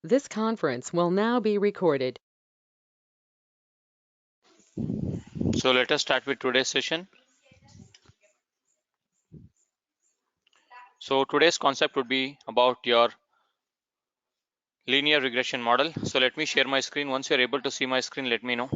This conference will now be recorded. So let us start with today's session. So today's concept would be about your linear regression model. So let me share my screen. Once you're able to see my screen, let me know.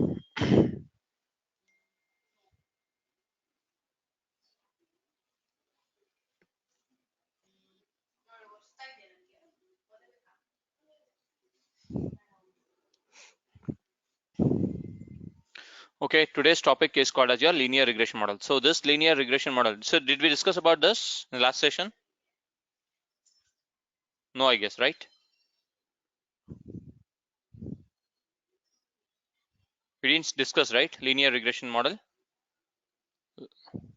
Okay, today's topic is called as your linear regression model. So this linear regression model, so did we discuss about this in the last session? No, I guess, right? We didn't discuss, right? Linear regression model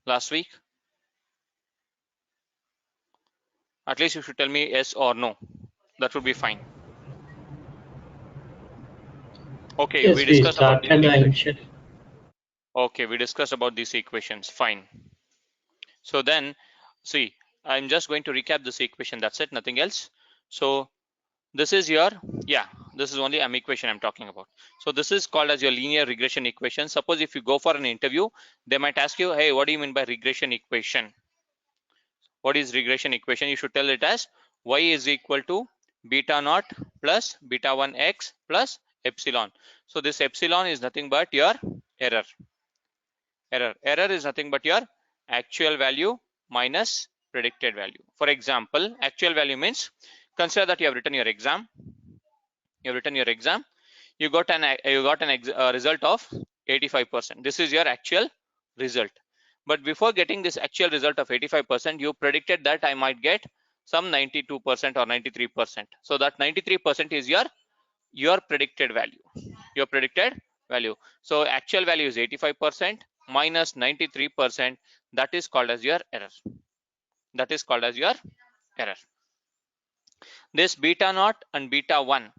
last week. At least you should tell me yes or no. That would be fine. Okay, Yes, we we discussed about started these the equations. initial. Okay, we discussed about these equations. Fine. So then, see, I'm just going to recap this equation. That's it, nothing else. So this is your, this is only an equation I'm talking about. So this is called as your linear regression equation. Suppose if you go for an interview, they might ask you, hey, what do you mean by regression equation? What is regression equation? You should tell it as y is equal to beta naught plus beta 1 x plus epsilon. So this epsilon is nothing but your error. Error is nothing but your actual value minus predicted value. For example, actual value means, consider that you have written your exam. You got an result of 85%. This is your actual result. But before getting this actual result of 85%, you predicted that I might get some 92% or 93%. So that 93% is your predicted value. So actual value is 85% minus 93%. That is called as your error. This beta naught and beta 1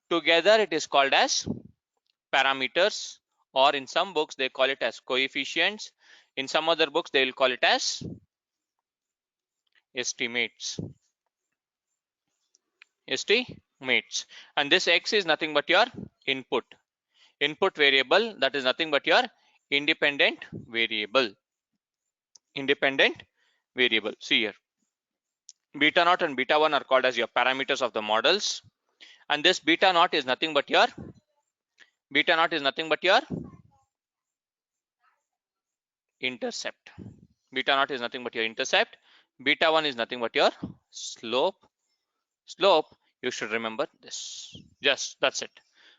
together, it is called as parameters, or in some books they call it as coefficients. In some other books they will call it as estimates. And this x is nothing but your input variable. That is nothing but your independent variable. See here, beta naught and beta 1 are called as your parameters of the models, and this beta naught is nothing but your intercept. Beta naught is nothing but your intercept. Beta 1 is nothing but your slope. You should remember this. Just that's it.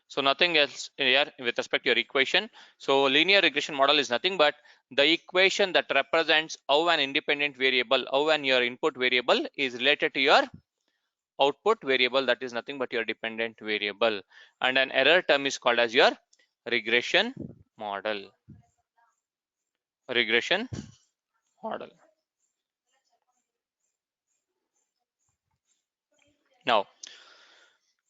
So nothing else here with respect to your equation. So linear regression model is nothing but the equation that represents how an independent variable, how an your input variable is related to your output variable. That is nothing but your dependent variable. And an error term is called as your regression model. Now,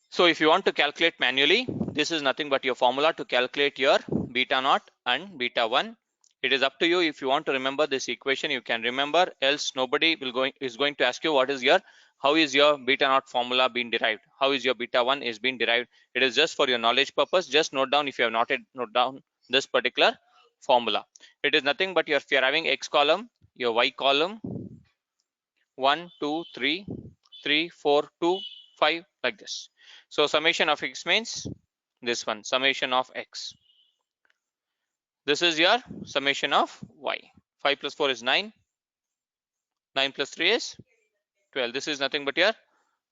so if you want to calculate manually, this is nothing but your formula to calculate your beta naught and beta 1. It is up to you. If you want to remember this equation, you can remember, else nobody is going to ask you how is your beta naught formula being derived, how is your beta 1 is being derived. It is just for your knowledge purpose. Just note down if you have not note down this particular formula. It is nothing but if you're having x column, your y column, 1 2 3 3 4 2 5, like this. So summation of x means this one, summation of x. This is your summation of y. 5 plus 4 is 9. 9 plus 3 is 12. This is nothing but your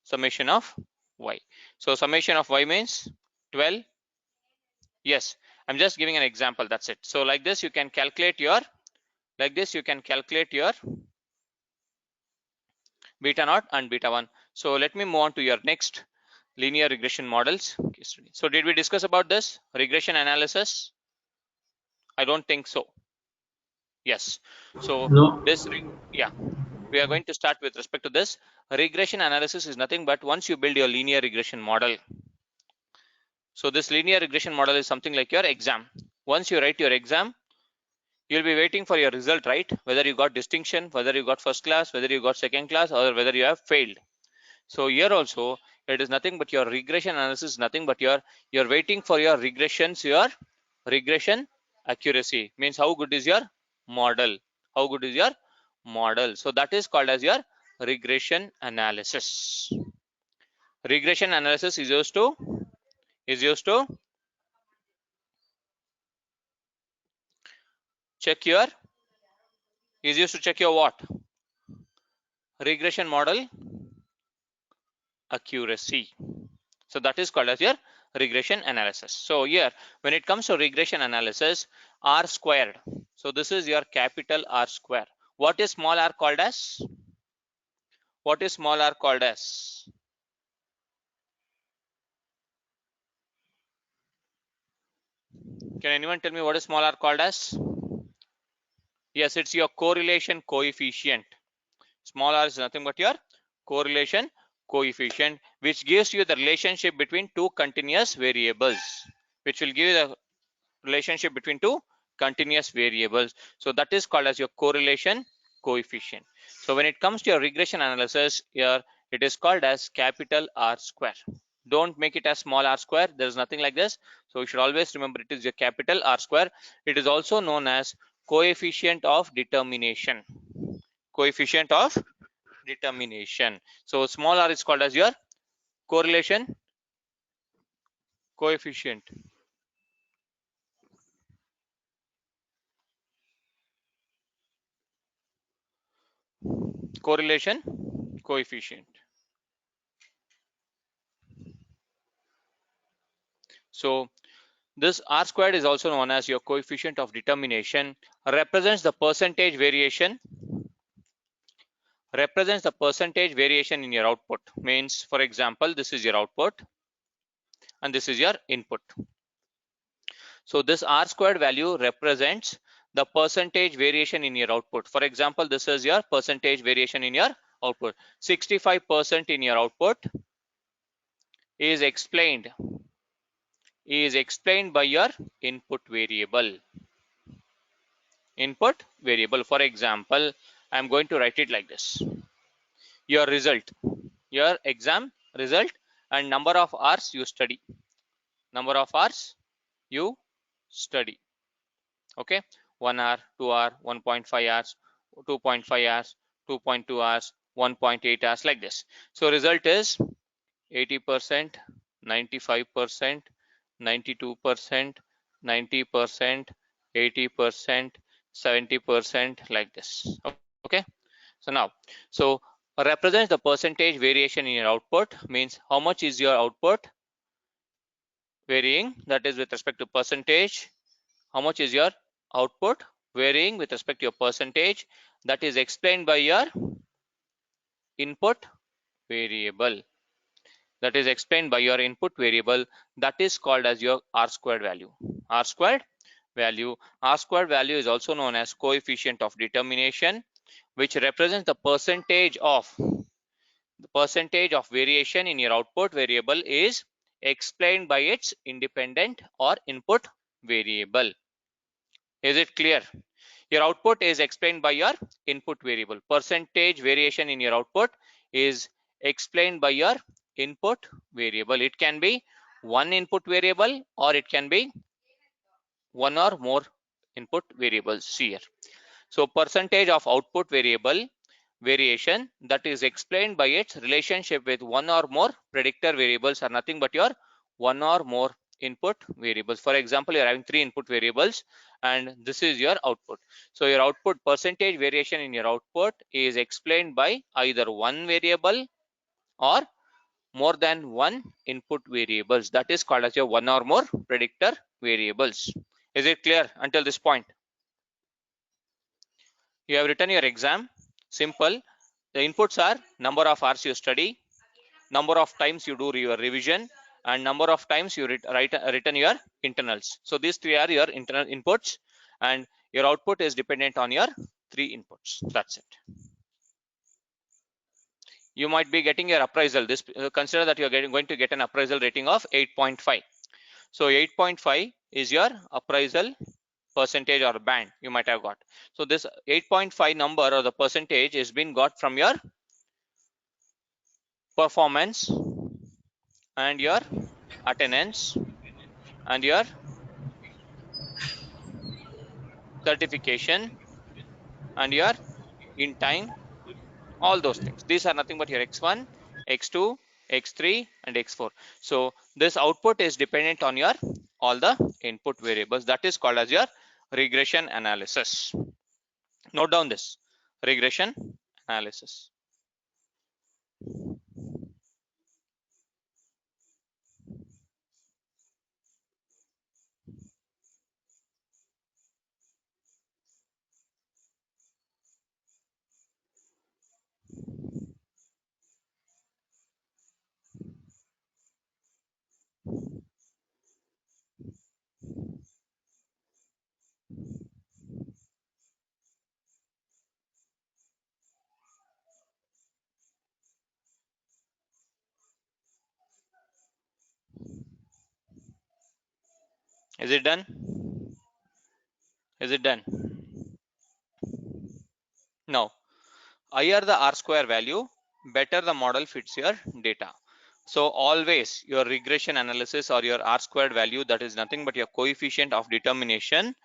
summation of y. So summation of y means 12. Yes, I'm just giving an example. That's it. So like this, you can calculate your beta naught and beta 1. So let me move on to your next linear regression models. So did we discuss about this regression analysis? I don't think so. Yes. So No. this, we are going to start with respect to this. Regression analysis is nothing but once you build your linear regression model. So this linear regression model is something like your exam. Once you write your exam, you'll be waiting for your result, right? Whether you got distinction, whether you got first class, whether you got second class, or whether you have failed. So here also, It is nothing but your regression analysis, nothing but you're waiting for your regressions, your regression accuracy. Means how good is your model? How good is your model? So that is called as your regression analysis. Regression analysis is used to check your what? Regression model accuracy. So that is called as your regression analysis. So here, when it comes to regression analysis, R squared. So this is your capital R square. What is small r called as? What is small r called as? Can anyone tell me what is small r called as? Yes, it's your correlation coefficient. Small r is nothing but your correlation coefficient, which gives you the relationship between two continuous variables, which will give you the relationship between two continuous variables. So that is called as your correlation coefficient. So when it comes to your regression analysis, here it is called as capital R square. Don't make it as small r square. There is nothing like this. So you should always remember it is your capital R square. It is also known as coefficient of determination. Coefficient of determination. So small r is called as your correlation coefficient. Correlation coefficient. So this R squared is also known as your coefficient of determination, represents the percentage variation in your output. Means, for example, this is your output and this is your input. So this R squared value represents the percentage variation in your output. For example, this is your percentage variation in your output. 65% in your output is explained by your input variable. For example, I'm going to write it like this: your result, your exam result, and number of hours you study. Okay, 1 hour, 2 hour, 1.5 hours, 2.5 hours, 2.2 hours, 1.8 hours, like this. So result is 80%, 95%, 92%, 90%, 80%, 70%, like this. Okay, so now, so represents the percentage variation in your output. Means how much is your output varying, that is with respect to percentage. How much is your output varying with respect to your percentage, that is explained by your input variable. That is called as your R squared value. R squared value is also known as coefficient of determination, which represents the percentage of variation in your output variable is explained by its independent or input variable. Is it clear? Your output is explained by your input variable. Percentage variation in your output is explained by your input variable. It can be one input variable or it can be one or more input variables here. So percentage of output variable variation, that is explained by its relationship with one or more predictor variables, are nothing but your one or more input variables. For example, you're having 3 input variables and this is your output. So your output percentage variation in your output is explained by either one variable or more than one input variables. That is called as your one or more predictor variables. Is it clear until this point? You have written your exam. Simple. The inputs are number of hours you study, number of times you do your revision, and number of times you written your internals. So these 3 are your internal inputs, and your output is dependent on your 3 inputs. That's it. You might be getting your appraisal. This consider that you are going to get an appraisal rating of 8.5. So 8.5 is your appraisal percentage or band you might have got. So this 8.5 number or the percentage is been got from your performance and your attendance and your certification and your in time, all those things. These are nothing but your x1, x2, x3 and x4. So this output is dependent on your all the input variables. That is called as your regression analysis. Note down this regression analysis. Is it done? Is it done? Now, higher the R square value, better the model fits your data. So always your regression analysis or your R squared value, that is nothing but your coefficient of determination,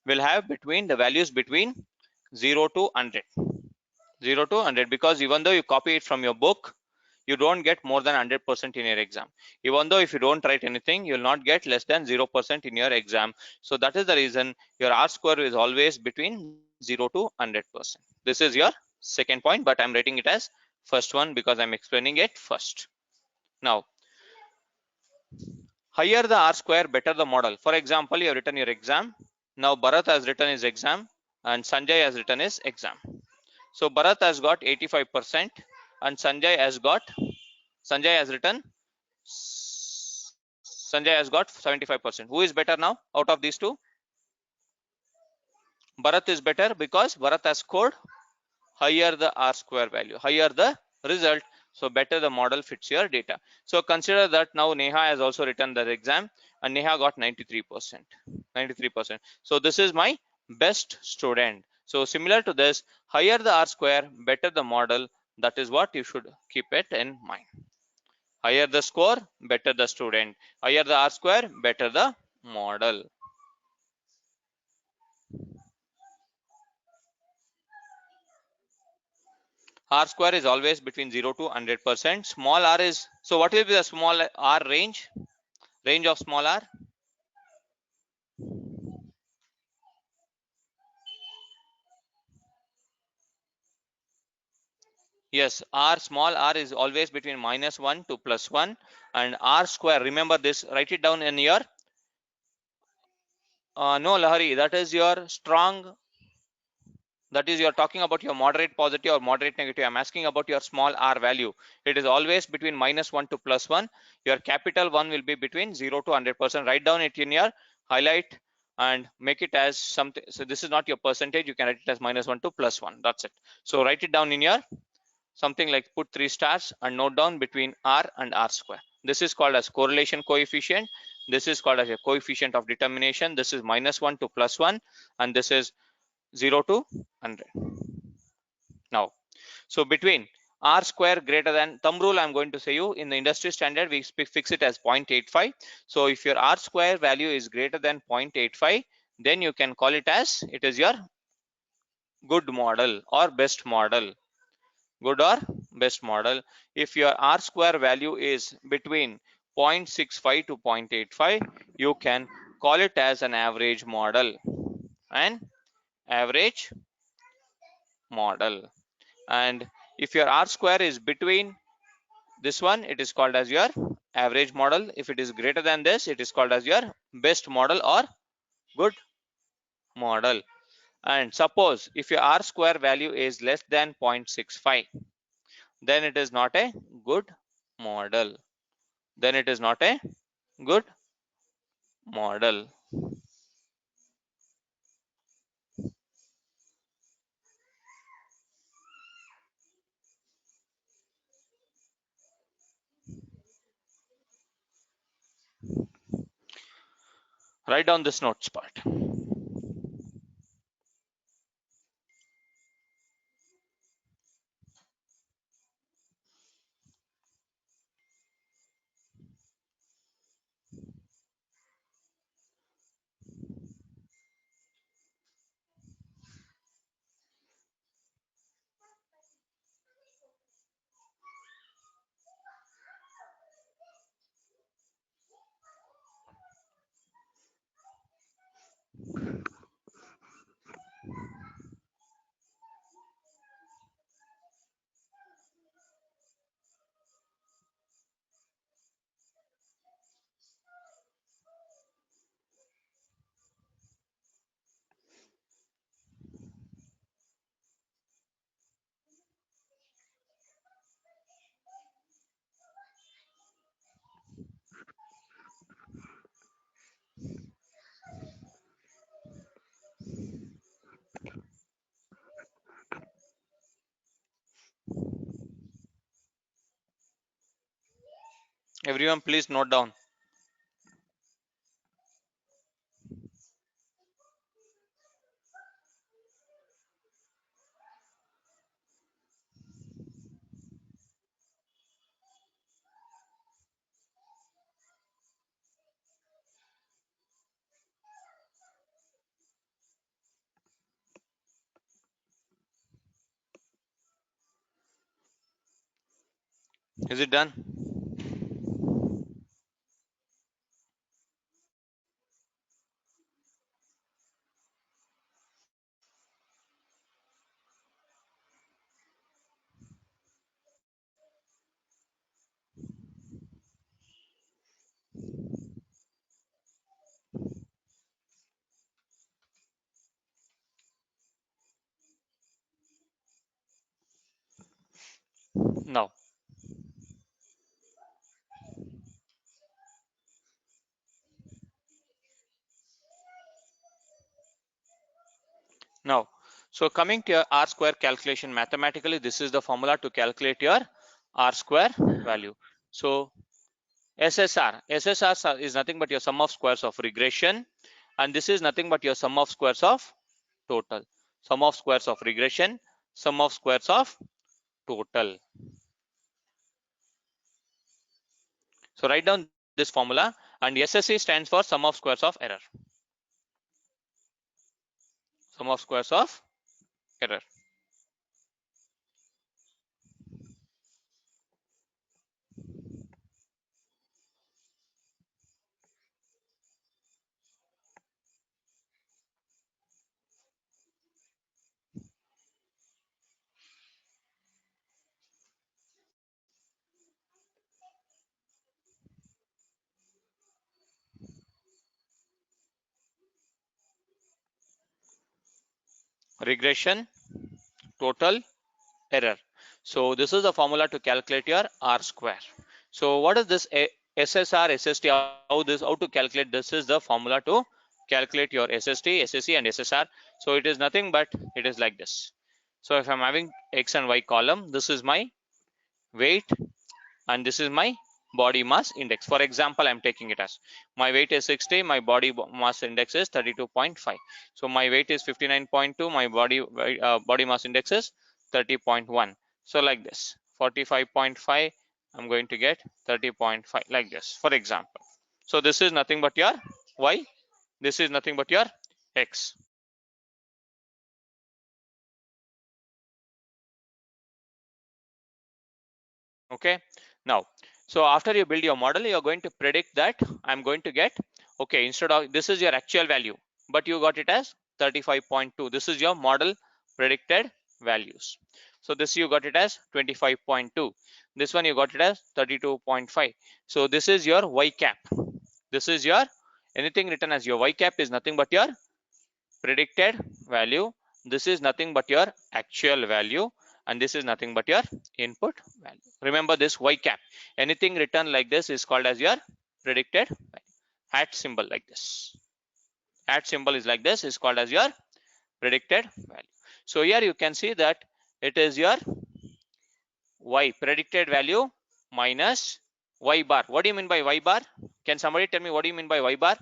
will have between the values between 0 to 100. 0 to 100, because even though you copy it from your book, you don't get more than 100% in your exam. Even though if you don't write anything, you will not get less than 0% in your exam. So that is the reason your R square is always between 0 to 100%. This is your second point, but I'm writing it as first one because I'm explaining it first. Now, higher the R square, better the model. For example, you have written your exam. Now Bharat has written his exam and Sanjay has written his exam. So Bharat has got 85% and Sanjay has written Sanjay has got 75%. Who is better now out of these two? Bharat is better because Bharat has scored higher the R square value, higher the result. So better the model fits your data. So consider that now Neha has also written the exam and Neha got 93%. 93%. So this is my best student. So similar to this, higher the R square, better the model. That is what you should keep it in mind. Higher the score, better the student. Higher the R square, better the model. R square is always between 0 to 100%. Small r is, so what will be the small r range? Range of small r? Yes, r small r is always between -1 to +1, and r square, remember this, write it down in your, no Lahari, that is your strong, that is you're talking about your moderate positive or moderate negative. I'm asking about your small r value. It is always between -1 to +1. Your capital 1 will be between 0 to 100%. Write down it in your highlight and make it as something. So this is not your percentage. You can write it as -1 to +1. That's it. So write it down in your something like put 3 stars and note down between r and r square. This is called as correlation coefficient. This is called as a coefficient of determination. This is -1 to +1 and this is 0 to 100. Now, so between r square greater than, thumb rule I'm going to say you, in the industry standard we fix it as 0.85. So if your r square value is greater than 0.85, then you can call it as it is your good model or best model. Good or best model. If your r square value is between 0.65 to 0.85, you can call it as an average model. An average model. And if your r square is between this one, it is called as your average model. If it is greater than this, it is called as your best model or good model. And suppose if your r square value is less than 0.65, then it is not a good model. Then it is not a good model. Write down this notes part. Everyone, please note down. Is it done? Now, now, so coming to your R square calculation mathematically, this is the formula to calculate your R square value. So SSR is nothing but your sum of squares of regression, and this is nothing but your sum of squares of total. Sum of squares of regression, sum of squares of total. So write down this formula, and SSE stands for sum of squares of error. Sum of squares of error. Regression, total, error. So this is the formula to calculate your R square. So what is this SSR, SST, how to calculate? This is the formula to calculate your SST, SSE and SSR. So it is nothing but it is like this. So if I'm having X and Y column, this is my weight and this is my body mass index. For example, I'm taking it as my weight is 60, my body mass index is 32.5. So my weight is 59.2, my body mass index is 30.1. So like this, 45.5, I'm going to get 30.5 like this, for example. So this is nothing but your Y, this is nothing but your X. Okay, now, so after you build your model, you're going to predict that I'm going to get, okay, instead of this is your actual value, but you got it as 35.2. This is your model predicted values. So this you got it as 25.2. This one you got it as 32.5. So this is your Y cap. This is your anything written as your Y cap is nothing but your predicted value. This is nothing but your actual value, and this is nothing but your input value. Remember this Y cap. Anything written like this is called as your predicted value. At symbol like this. At symbol is like this is called as your predicted value. So here you can see that it is your Y predicted value minus Y bar. What do you mean by Y bar? Can somebody tell me what do you mean by Y bar?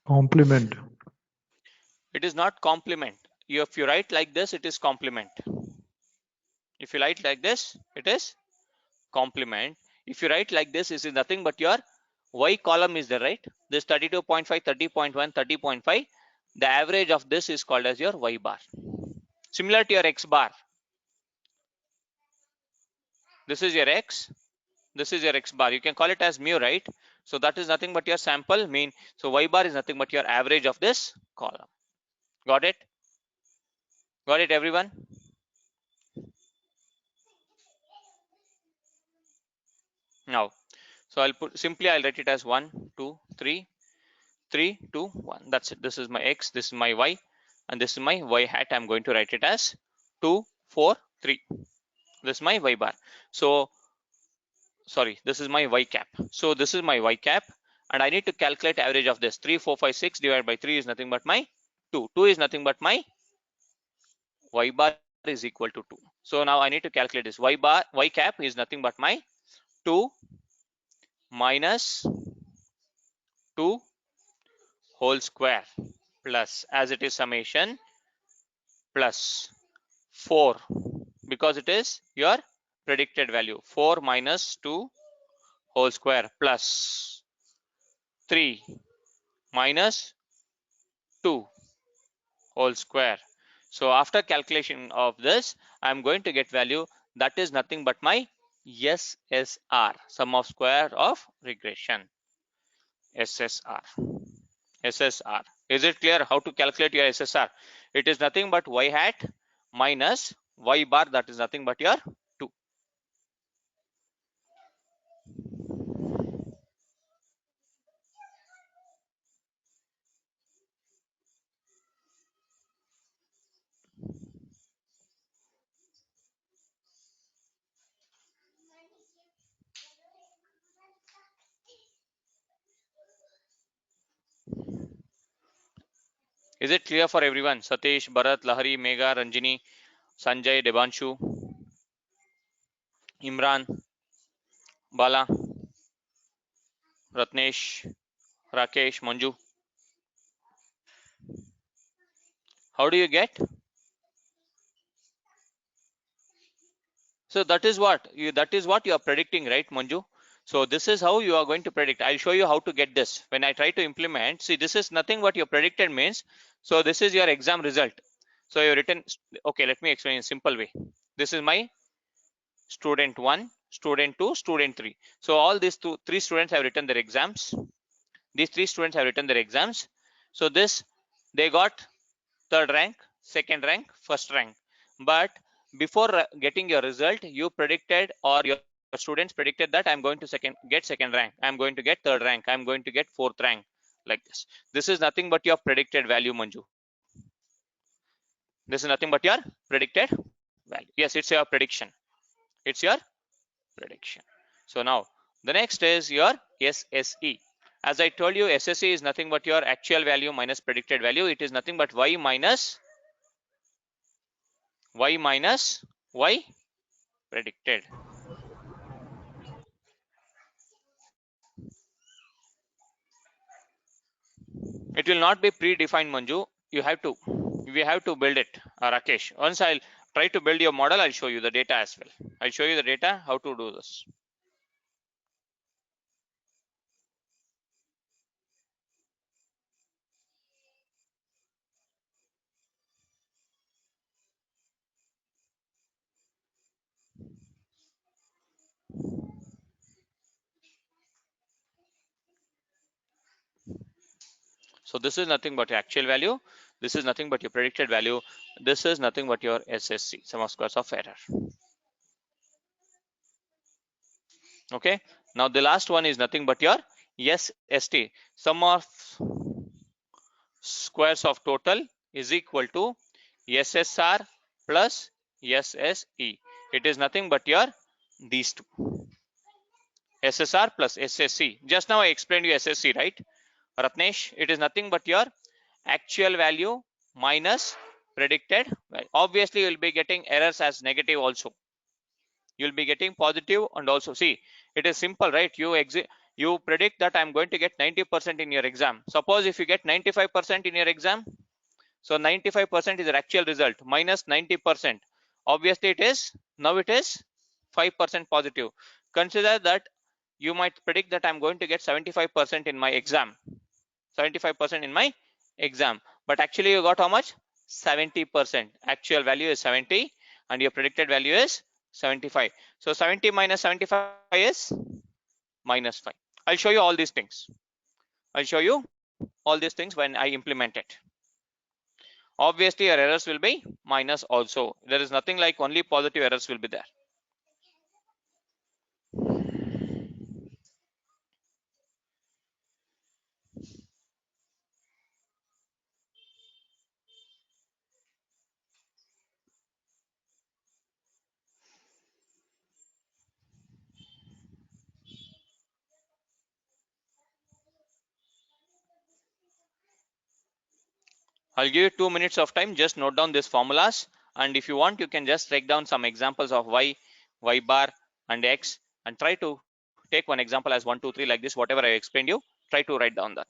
Complement. It is not complement. If you write like this, it is complement. If you write like this, it is complement. If you write like this is nothing but your Y column is there, right? This 32.5, 30.1, 30.5. The average of this is called as your Y bar. Similar to your X bar. This is your X. This is your X bar. You can call it as mu, right? So that is nothing but your sample mean. So Y bar is nothing but your average of this column. Got it? Got it, everyone? Now, so I'll write it as 1, 2, 3, 3, 2, 1. That's it. This is my X, this is my Y, and this is my Y hat. I'm going to write it as 2, 4, 3. This is my Y bar. So sorry, this is my y cap. So this is my y cap, and I need to calculate average of this. 3, 4, 5, 6 divided by 3 is nothing but my 2. 2 is nothing but my y bar is equal to 2. So now I need to calculate this. Y cap is nothing but my 2 minus 2 whole square plus, as it is summation, plus 4, because it is your predicted value. 4 minus 2 whole square plus 3 minus 2 whole square. So after calculation of this, I am going to get value that is nothing but my SSR, sum of square of regression. SSR. SSR. Is it clear how to calculate your SSR? It is nothing but y hat minus y bar, that is nothing but your 2. Is it clear for everyone? Satish, Bharat, Lahari, Megha, Ranjini, Sanjay, Devanshu, Imran, Bala, Ratnesh, Rakesh, Manju. How do you get? So that is what you are predicting, right, Manju? So this is how you are going to predict. I'll show you how to get this. When I try to implement, see, this is nothing what your predicted means. So this is your exam result. So you written, okay, let me explain in a simple way. This is my student 1, student 2, student 3. So all these three students have written their exams. These 3 students have written their exams. So this, they got third rank, second rank, first rank. But before getting your result, you predicted, or your students predicted, that I'm going to get second rank, I'm going to get third rank, I'm going to get fourth rank, like this. This is nothing but your predicted value, Manju. This is nothing but your predicted value. Yes, it's your prediction. It's your prediction. So now the next is your SSE. As I told you, SSE is nothing but your actual value minus predicted value. It is nothing but y minus y predicted. It will not be predefined, Manju. We have to build it, Rakesh. Once I'll try to build your model, I'll show you the data as well. I'll show you the data, how to do this. So this is nothing but your actual value. This is nothing but your predicted value. This is nothing but your SSC, sum of squares of error. Okay. Now the last one is nothing but your SST, sum of squares of total is equal to SSR plus SSE. It is nothing but your these two, SSR plus SSC. Just now I explained you SSC, right, Ratnesh? It is nothing but your actual value minus predicted value. Obviously, you will be getting errors as negative also. You will be getting positive, and also, see, it is simple, right? You predict that I'm going to get 90% in your exam. Suppose if you get 95% in your exam, so 95% is your actual result minus 90%. Obviously, it is 5% positive. Consider that you might predict that I'm going to get 75% in my exam. 75% in my exam, but actually you got how much? 70%. Actual value is 70 and your predicted value is 75. So 70 minus 75 is minus 5. I'll show you all these things. I'll show you all these things when I implement it. Obviously your errors will be minus also. There is nothing like only positive errors will be there. I'll give you 2 minutes of time. Just note down these formulas, and if you want, you can just take down some examples of y, y bar, and x, and try to take one example as 1, 2, 3 like this. Whatever I explained you, try to write down that.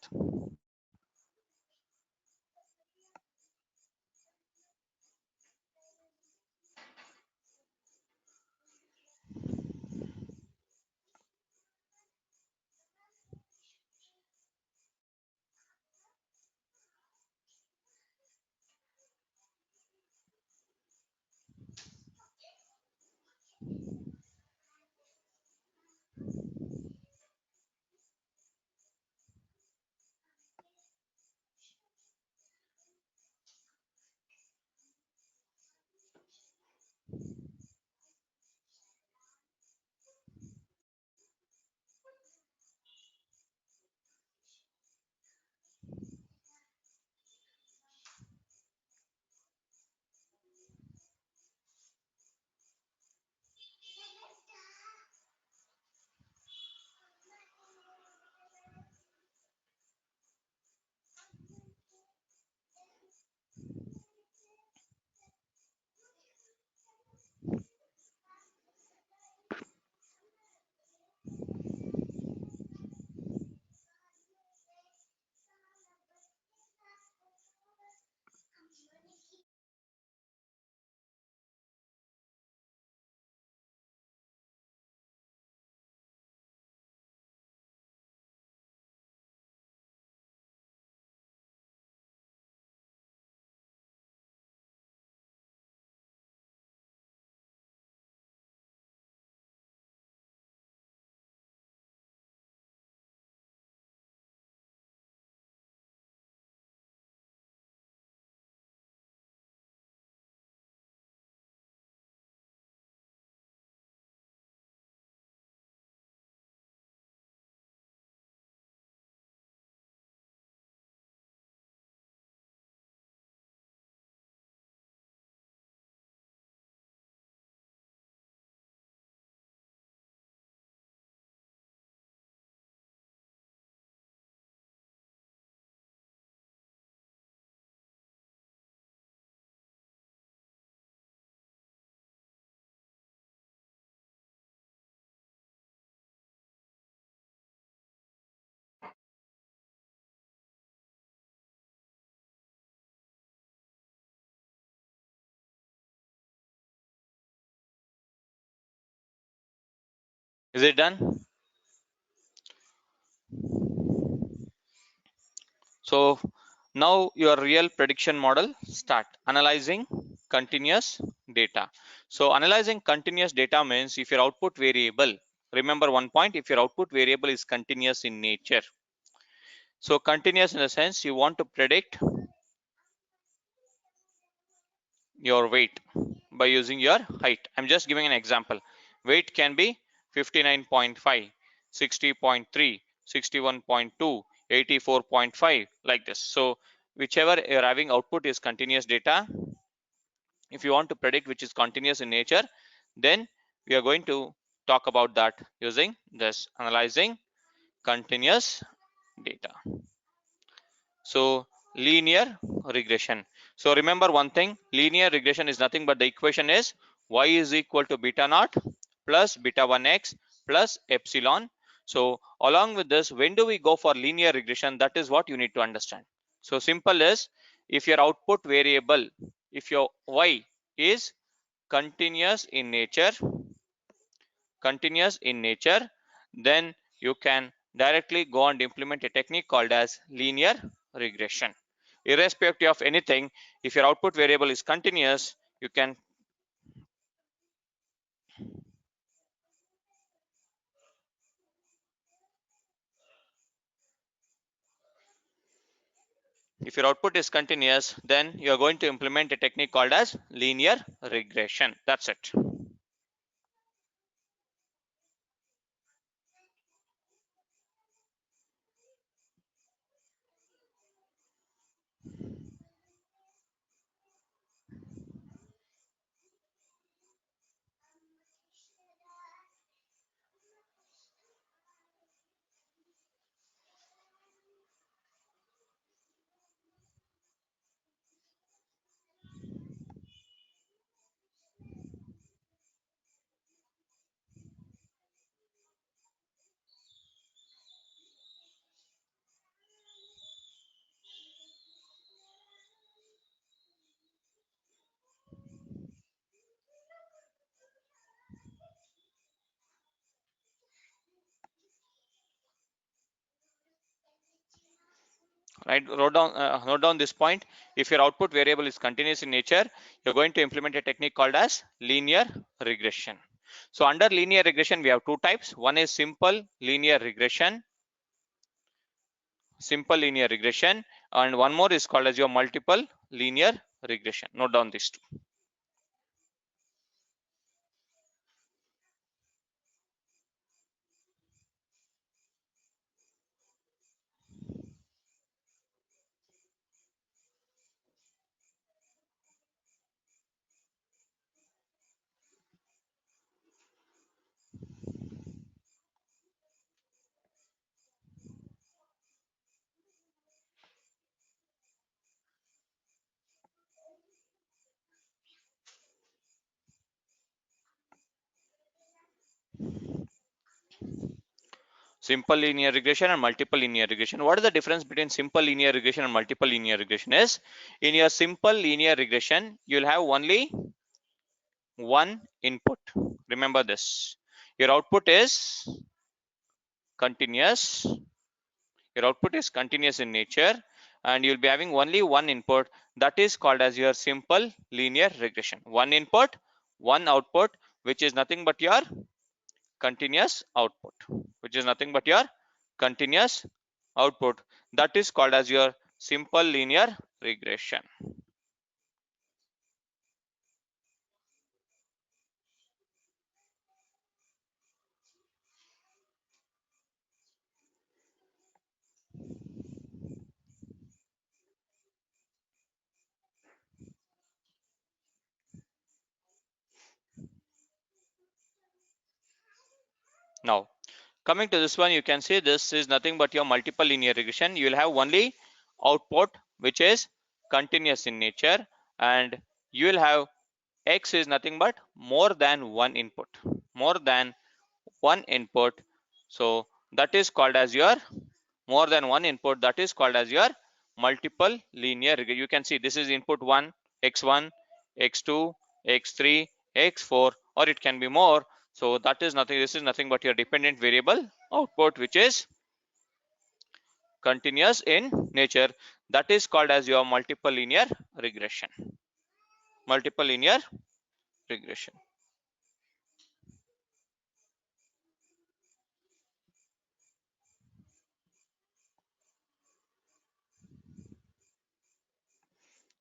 Is it done? So now your real prediction model start analyzing continuous data. So analyzing continuous data means if your output variable, remember one point, if your output variable is continuous in nature. So continuous in the sense you want to predict your weight by using your height. I'm just giving an example. Weight can be 59.5, 60.3, 61.2, 84.5 like this. So whichever you're having output is continuous data. If you want to predict which is continuous in nature, then we are going to talk about that using this analyzing continuous data. So linear regression. So remember one thing, linear regression is nothing but the equation is y is equal to beta naught plus beta 1x plus epsilon. So along with this, when do we go for linear regression? That is what you need to understand. So simple is, if your output variable, if your y is continuous in nature, then you can directly go and implement a technique called as linear regression. Irrespective of anything, if your output variable is continuous, you can, if your output is continuous, then you are going to implement a technique called as linear regression. That's it. right? Note down this point. If your output variable is continuous in nature, you're going to implement a technique called as linear regression. So under linear regression, we have two types. One is simple linear regression, and one more is called as your multiple linear regression. Note down these two. Simple linear regression and multiple linear regression. What is the difference between simple linear regression and multiple linear regression is, in your simple linear regression, you'll have only one input. Remember this. Your output is continuous. Your output is continuous in nature, and you'll be having only one input. That is called as your simple linear regression. One input, one output, which is nothing but your continuous output, that is called as your simple linear regression. Now coming to this one, you can see this is nothing but your multiple linear regression. You will have only output which is continuous in nature, and you will have x is nothing but more than one input, so that is called as your more than one input, that is called as your multiple linear regression. You can see this is input 1, x1, x2, x3, x4, or it can be more. So that is nothing, this is nothing but your dependent variable output which is continuous in nature. That is called as your multiple linear regression.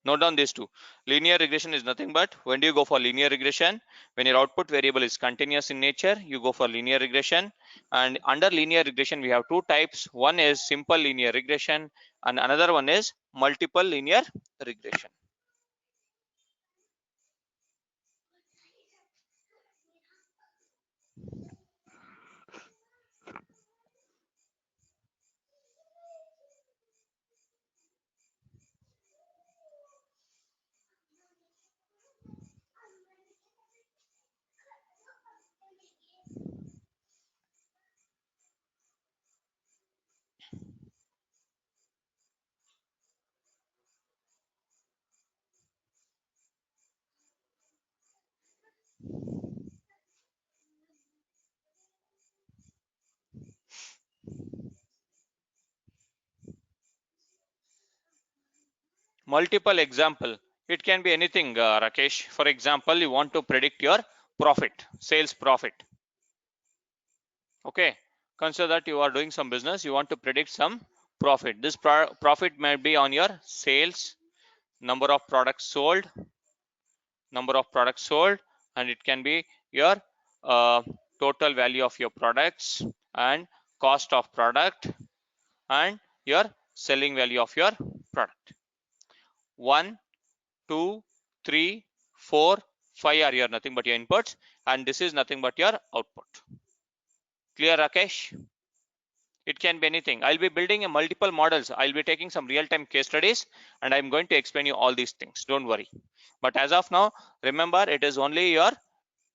Note down these two. Linear regression is nothing but, when do you go for linear regression? When your output variable is continuous in nature, you go for linear regression. And under linear regression, we have two types. One is simple linear regression, and another one is multiple linear regression. Multiple example. It can be anything, Rakesh. For example, you want to predict your profit, sales profit. Okay, consider that you are doing some business, you want to predict some profit. This profit may be on your sales, number of products sold, and it can be your total value of your products, and cost of product, and your selling value of your product. 1, 2, 3, 4, 5 are your nothing but your inputs, and this is nothing but your output. Clear, Rakesh? It can be anything. I'll be building a multiple models. I'll be taking some real-time case studies, and I'm going to explain you all these things. Don't worry. But as of now, remember, it is only your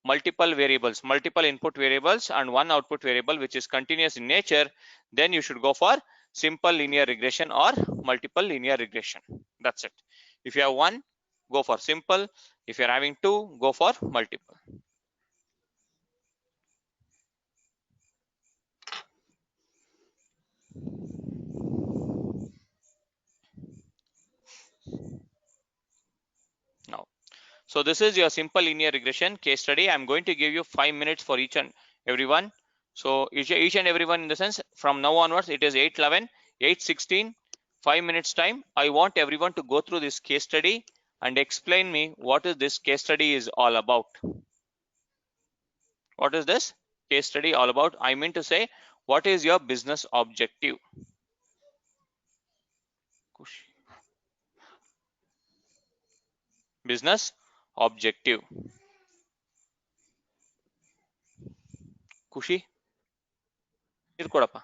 multiple variables, multiple input variables, and one output variable which is continuous in nature. Then you should go for simple linear regression or multiple linear regression. That's it. If you have one, go for simple. If you're having two, go for multiple. So this is your simple linear regression case study. I'm going to give you 5 minutes for each and everyone. So each and everyone, in the sense, from now onwards, it is 8:11, 8:16, 5 minutes time. I want everyone to go through this case study and explain me what is this case study is all about. What is this case study all about? I mean to say, what is your business objective? Business objective. ಖುಷಿ ನೀರು ಕೊಡಪ್ಪ.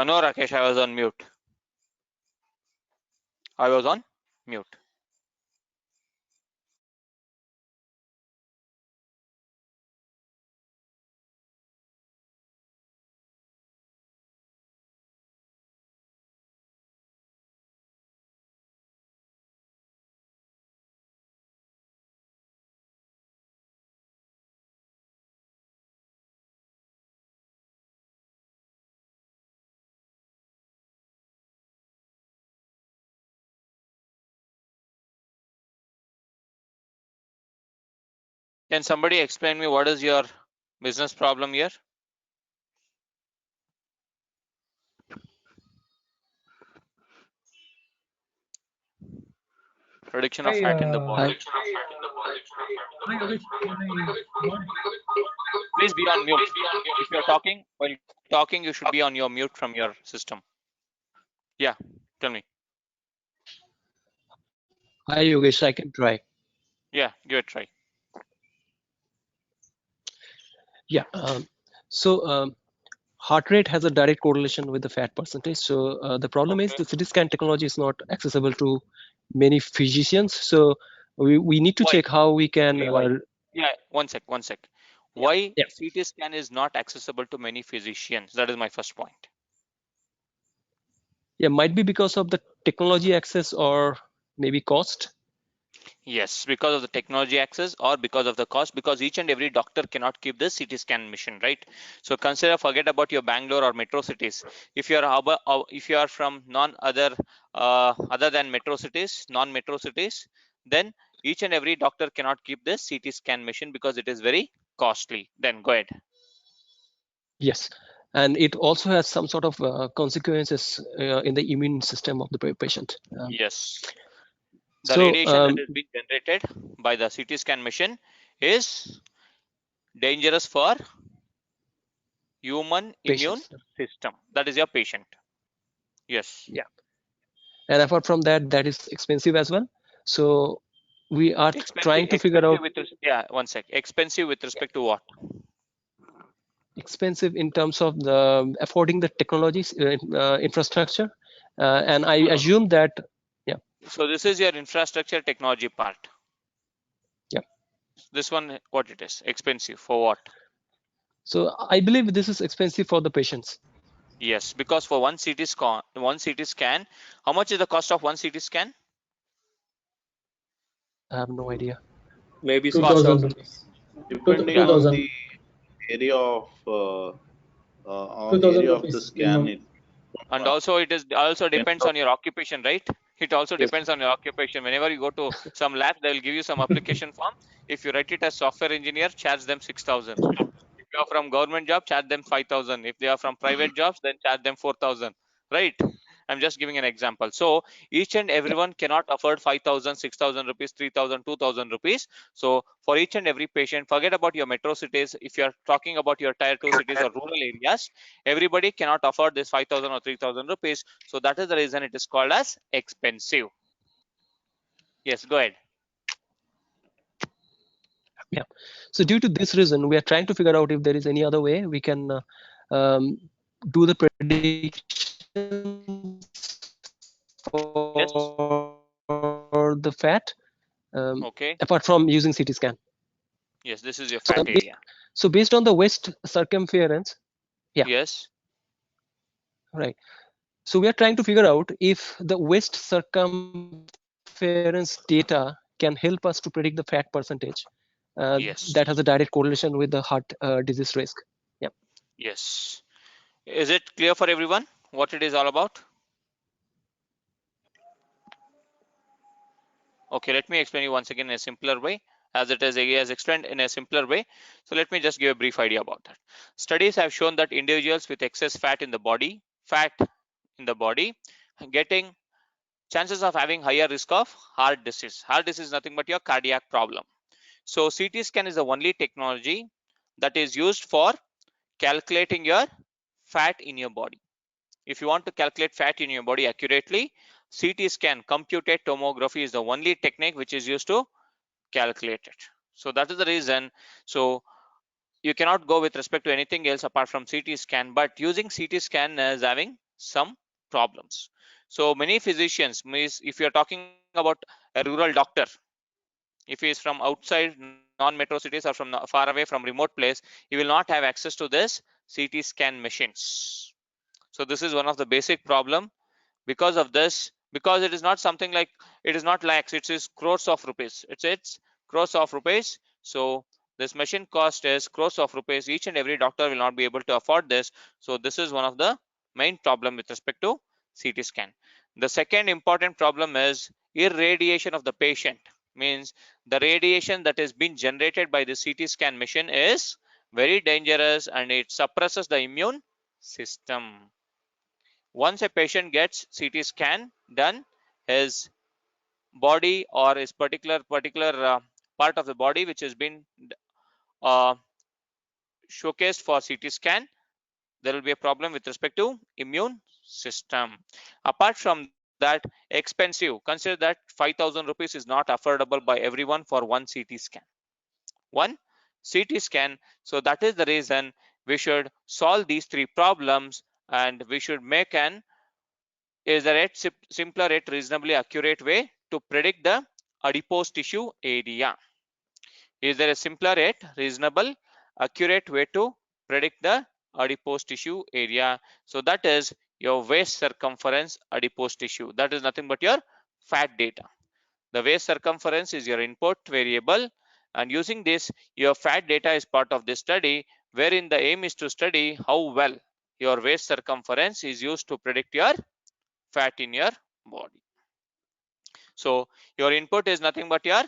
No, Rakesh, I was on mute. I was on mute. Can somebody explain me what is your business problem here? Reduction of fat in the body. Please be on mute. If you're talking, while talking, you should be on your mute from your system. Yeah, tell me. Hi Yogesh, I can try. Yeah, give it a try. Yeah. Heart rate has a direct correlation with the fat percentage. So the problem is the CT scan technology is not accessible to many physicians. So we need to Why? check how we can. Yeah, one sec. Why Yeah. CT scan is not accessible to many physicians? That is my first point. Yeah, might be because of the technology access or maybe cost. Yes, because of the technology access or because of the cost, because each and every doctor cannot keep this CT scan machine, right? So forget about your Bangalore or metro cities. If you are from other than metro cities, non-metro cities, then each and every doctor cannot keep this CT scan machine because it is very costly. Then go ahead. Yes, and it also has some sort of consequences in the immune system of the patient. Yes. The So, radiation that is being generated by the CT scan machine is dangerous for human immune patients. system. That is your patient. Yes. Yeah, and apart from that, that is expensive as well. So we are trying to figure out One sec. Expensive with respect to what? expensive in terms of the affording the technologies infrastructure, and I No, no, no. assume that So this is your infrastructure technology part. Yeah. This one, what it is? Expensive for what? So I believe this is expensive for the patients. Yes, because for one CT scan, how much is the cost of one CT scan? I have no idea. Maybe 2,000 6,000. rupees. Depending on 2,000. the area of 2,000 area of the rupees scan, minimum. it And also it is also depends depends on your occupation, right? It also Yes. depends on your occupation. Whenever you go to some lab, they will give you some application form. If you write it as software engineer, charge them 6,000. If you are from government job, charge them 5,000. If they are from private jobs, then charge them 4,000. Right? I'm just giving an example. So each and everyone cannot afford 5,000, 6,000 rupees, 3,000, 2,000 rupees. So for each and every patient, forget about your metro cities. If you are talking about your tier 2 cities or rural areas, everybody cannot afford this 5,000 or 3,000 rupees. So that is the reason it is called as expensive. Yes, go ahead. Yeah. So due to this reason, we are trying to figure out if there is any other way we can do the predictions for the fat Okay. apart from using CT scan. Yes, this is your So, fat area. so based on the waist circumference, yeah. Yes. Right. So we are trying to figure out if the waist circumference data can help us to predict the fat percentage Yes. that has a direct correlation with the heart disease risk. Yeah. Yes. Is it clear for everyone what it is all about? Okay, let me explain you once again in a simpler way, as it is as explained in a simpler way. So let me just give a brief idea about that. Studies have shown that individuals with excess fat in the body, getting chances of having higher risk of heart disease. Heart disease is nothing but your cardiac problem. So CT scan is the only technology that is used for calculating your fat in your body. If you want to calculate fat in your body accurately, CT scan, computed tomography, is the only technique which is used to calculate it. So that is the reason. So you cannot go with respect to anything else apart from CT scan, but using CT scan is having some problems. So many physicians, if you are talking about a rural doctor, if he is from outside non-metro cities or from far away from remote place, he will not have access to this CT scan machines. So this is one of the basic problem. Because of this, because it is not something like, it is not lakhs, it is crores of rupees. It's crores of rupees. So this machine cost is crores of rupees. Each and every doctor will not be able to afford this. So this is one of the main problem with respect to CT scan. The second important problem is irradiation of the patient. Means the radiation that has been generated by the CT scan machine is very dangerous and it suppresses the immune system. Once a patient gets CT scan done, his body or his particular part of the body which has been uh, showcased for CT scan, there will be a problem with respect to immune system. Apart from that, expensive. Consider that 5,000 rupees is not affordable by everyone for one CT scan. One CT scan. So that is the reason we should solve these three problems and we should make an simpler yet reasonably accurate way to predict the adipose tissue area. Is there a simpler yet reasonable accurate way to predict the adipose tissue area? So that is your waist circumference adipose tissue. That is nothing but your fat data. The waist circumference is your input variable, and using this, your fat data is part of this study, wherein the aim is to study how well your waist circumference is used to predict your fat in your body. So your input is nothing but your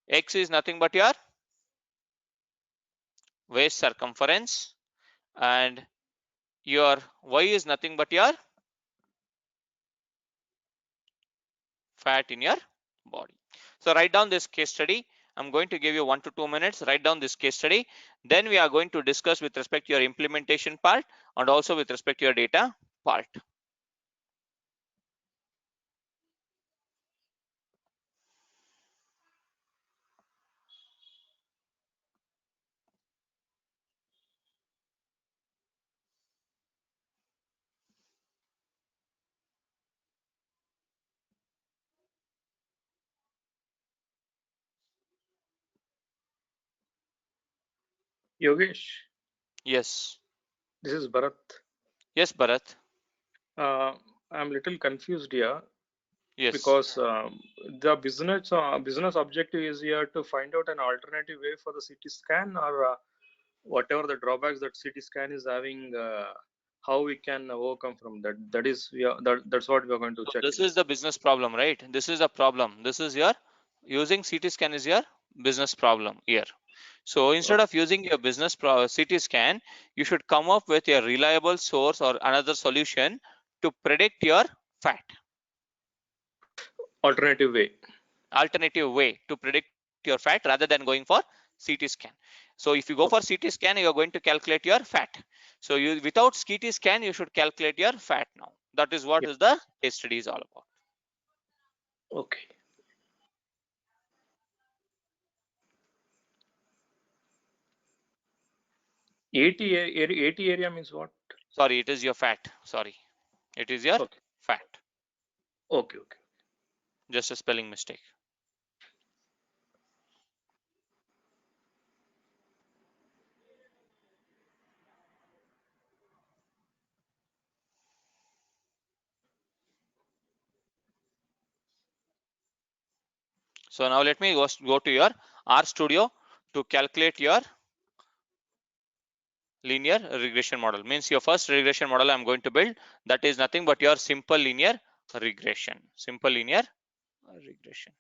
x is nothing but your waist circumference, and your y is nothing but your fat in your body. So write down this case study. I'm going to give you 1 to 2 minutes. Write down this case study. Then we are going to discuss with respect to your implementation part and also with respect to your data part. Yogesh, Yes. this is Bharat. Yes, Bharat. I'm little confused here Yes. because the business objective is here to find out an alternative way for the CT scan, or whatever the drawbacks that CT scan is having, how we can overcome from that. That is, that's what we are going to check. This is the business problem, right? This is a problem. This is your using CT scan is your business problem here. So instead of using your business CT scan, you should come up with a reliable source or another solution to predict your fat. Alternative way to predict your fat rather than going for CT scan. So if you go for CT scan, you are going to calculate your fat. So you without CT scan, you should calculate your fat now. That is what is the case study is all about. Okay. AT area means what? Sorry, it is your fat. Sorry, it is your Okay. fat. Okay. Okay. Just a spelling mistake. So now let me go to your R Studio to calculate your linear regression model. Means your first regression model I'm going to build, that is nothing but your simple linear regression. Simple linear regression.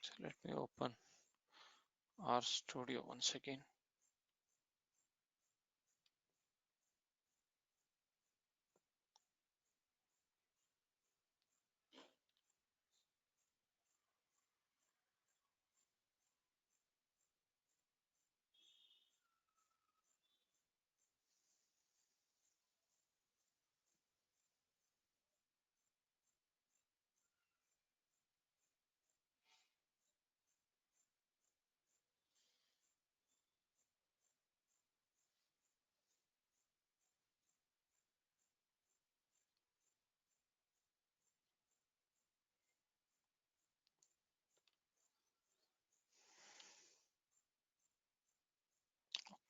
So let me open R Studio once again.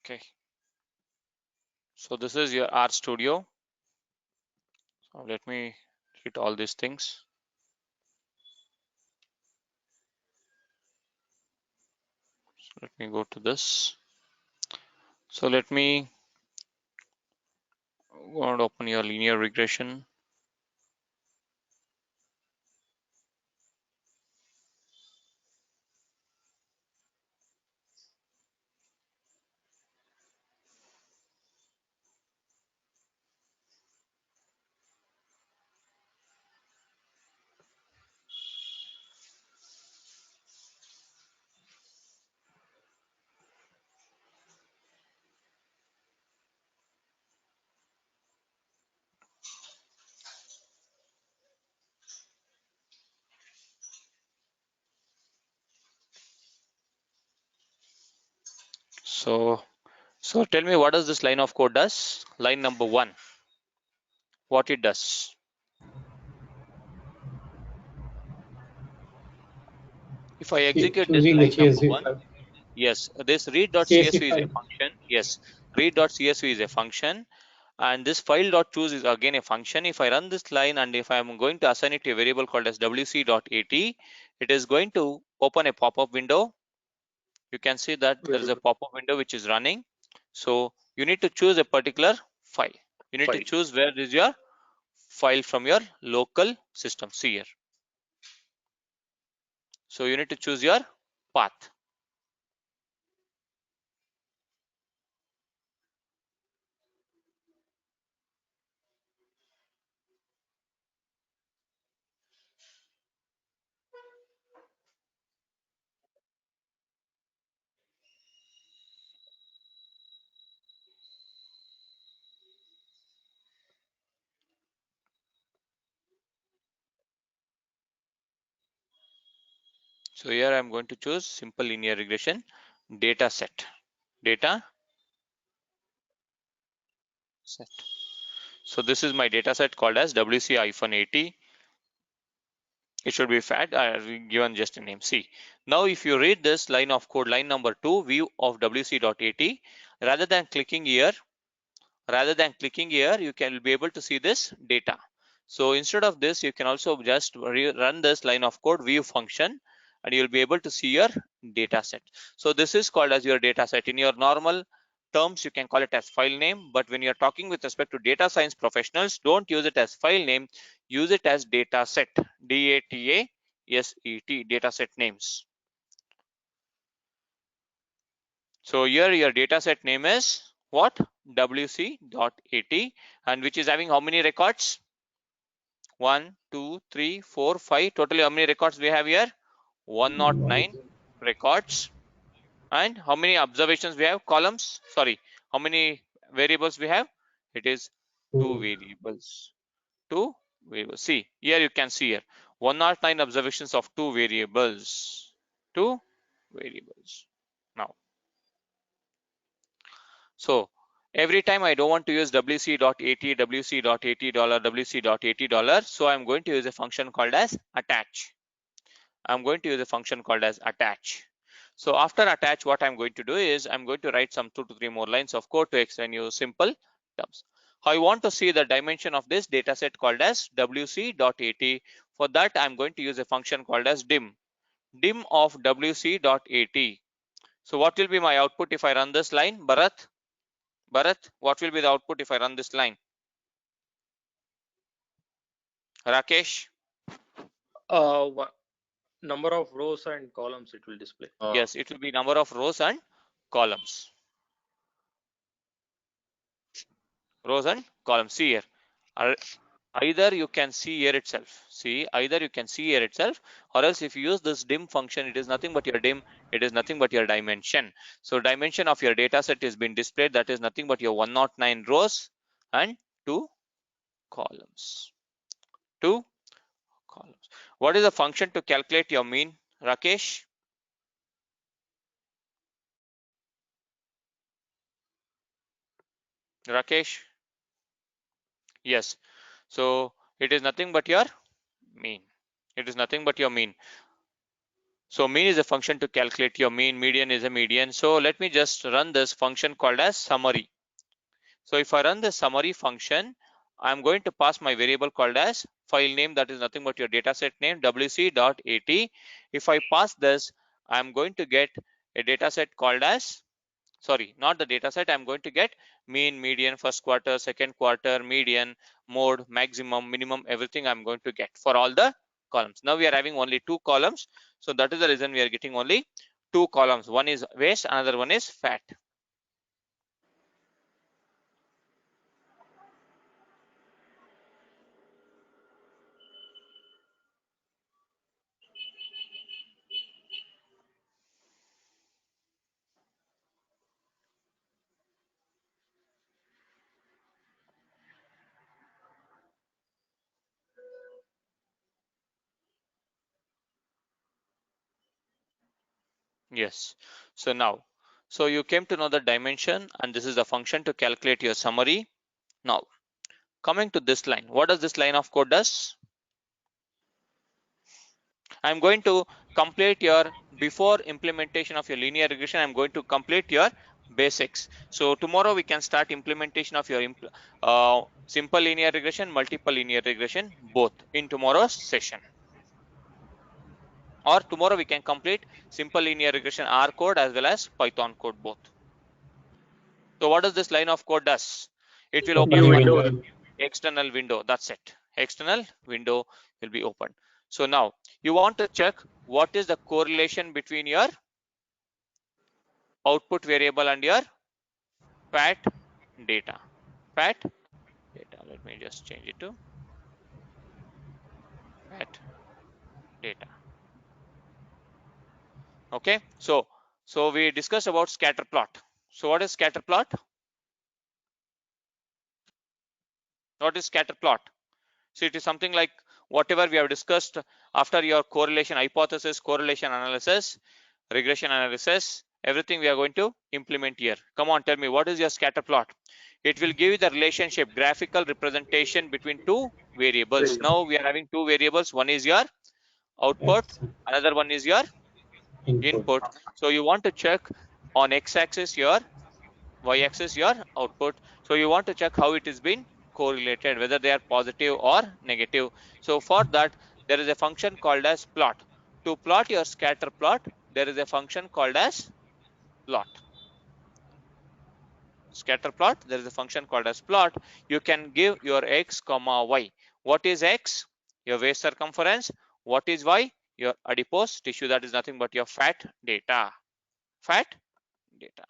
Okay. So this is your RStudio. So let me hit all these things. So let me go to this. So let me go and open your linear regression. So tell me, what does this line of code does? Line number 1, what it does? If I execute this Choosing the line number CSV 1, file. yes, this read.csv CSV is a file. function. Yes, read.csv is a function, and this file.choose is again a function. If I run this line and if I am going to assign it to a variable called as wc.at, it is going to open a pop-up window. You can see that there is a pop-up window which is running. So you need to choose a particular file. You need to choose where is your file from your local system. See here. So you need to choose your path. So here I am going to choose simple linear regression data set. Data set. So this is my data set called as WC-80. It should be fat. I have given just a name. See, now if you read this line of code, line number 2, view of WC.at, rather than clicking here, you can be able to see this data. So instead of this, you can also just run this line of code view function, and you'll be able to see your data set. So this is called as your data set. In your normal terms, you can call it as file name, but when you're talking with respect to data science professionals, don't use it as file name, use it as data set, D-A-T-A-S-E-T, data set names. So here your data set name is what? WC.at, and which is having how many records? 1, 2, 3, 4, 5. Totally how many records we have here? 109 records. And how many observations we have? Columns. Sorry, how many variables we have? It is 2 variables. 2 variables. See, here you can see here 109 observations of 2 variables. 2 variables. Now, so every time I don't want to use wc.at, wc.at dollar, wc.at dollar, so I'm going to use a function called as attach. I'm going to use a function called as attach. So after attach, what I'm going to do is I'm going to write some 2 to 3 more lines of code to explain you simple terms. I want to see the dimension of this data set called as wc.at. For that, I'm going to use a function called as dim of wc.at. So what will be my output if I run this line? Bharat, what will be the output if I run this line? Rakesh? Number of rows and columns it will display. Yes, it will be number of rows and columns. Rows and columns. See here. Either you can see here itself. See, either you can see here itself, or else if you use this dim function, it is nothing but your dim, it is nothing but your dimension. So dimension of your data set is being displayed, that is nothing but your 109 rows and 2 columns. 2 columns. What is the function to calculate your mean, Rakesh? Rakesh? Yes. So it is nothing but your mean. It is nothing but your mean. So mean is a function to calculate your mean, median is a median. So let me just run this function called as summary. So if I run the summary function, I'm going to pass my variable called as file name, that is nothing but your dataset name, wc.at. If I pass this, I'm going to get a dataset called as, sorry, not the dataset, I'm going to get mean, median, first quarter, second quarter, median, mode, maximum, minimum, everything I'm going to get for all the columns. Now we are having only 2 columns. So that is the reason we are getting only 2 columns. One is waste, another one is fat. Yes. So now, so you came to know the dimension, and this is the function to calculate your summary. Now, coming to this line, what does this line of code does? I'm going to complete your, before implementation of your linear regression, I'm going to complete your basics. So tomorrow we can start implementation of your simple linear regression, multiple linear regression, both in tomorrow's session. Or tomorrow we can complete simple linear regression R code as well as Python code both. So what does this line of code does? It will open one external window. That's it. External window will be opened. So now you want to check what is the correlation between your output variable and your fat data. Fat data. Let me just change it to fat data. Okay. So we discussed about scatter plot. So what is scatter plot? What is scatter plot? So it is something like whatever we have discussed after your correlation hypothesis, correlation analysis, regression analysis, everything we are going to implement here. Come on, tell me, what is your scatter plot? It will give you the relationship, graphical representation between 2 variables. Now we are having 2 variables. One is your output, another one is your input. So you want to check on x-axis your, y-axis your output. So you want to check how it is been correlated, whether they are positive or negative. So for that, there is a function called as plot. To plot your scatter plot, there is a function called as plot. Scatter plot, there is a function called as plot. You can give your x comma y. What is x? Your waist circumference. What is y? Your adipose tissue, that is nothing but your fat data. Fat data.